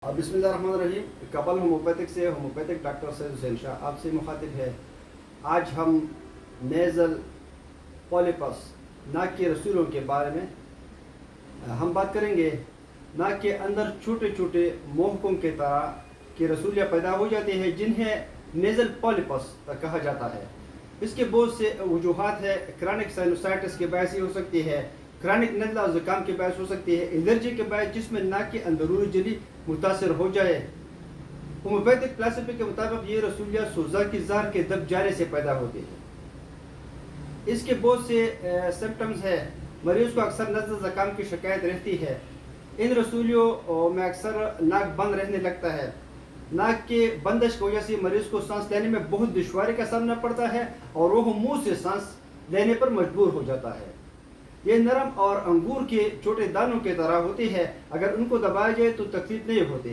بسم اللہ الرحمن الرحیم. کپل ہومیوپیتھک سے ہومیوپیتھک ڈاکٹر سید حسین شاہ آپ سے مخاطب ہے. آج ہم نیزل پولیپس ناک کے رسولوں کے بارے میں ہم بات کریں گے. ناک کے اندر چھوٹے چھوٹے موہکوں کے طرح کے رسولیاں پیدا ہو جاتے ہیں جنہیں نیزل پولیپس کہا جاتا ہے. اس کے بہت سے وجوہات ہیں. کرانک سائنوسائٹس کے باعث یہ ہو سکتی ہے, کرانک نزلہ اور زکام کے باعث ہو سکتی ہے, الرجی کے باعث جس میں ناک کی اندرونی جھلی متاثر ہو جائے. ہومیوپیتھک فلسفے کے مطابق یہ رسولیاں سوزا کی زہر کے دب جانے سے پیدا ہوتی ہیں. اس کے بہت سے سمپٹمز ہیں. مریض کو اکثر نزلہ زکام کی شکایت رہتی ہے. ان رسولیوں میں اکثر ناک بند رہنے لگتا ہے. ناک کے بندش کی وجہ سے مریض کو سانس لینے میں بہت دشواری کا سامنا پڑتا ہے اور وہ منہ سے سانس لینے پر مجبور ہو جاتا ہے. یہ نرم اور انگور کے چھوٹے دانوں کی طرح ہوتی ہے. اگر ان کو دبایا جائے تو تکلیف نہیں ہوتی.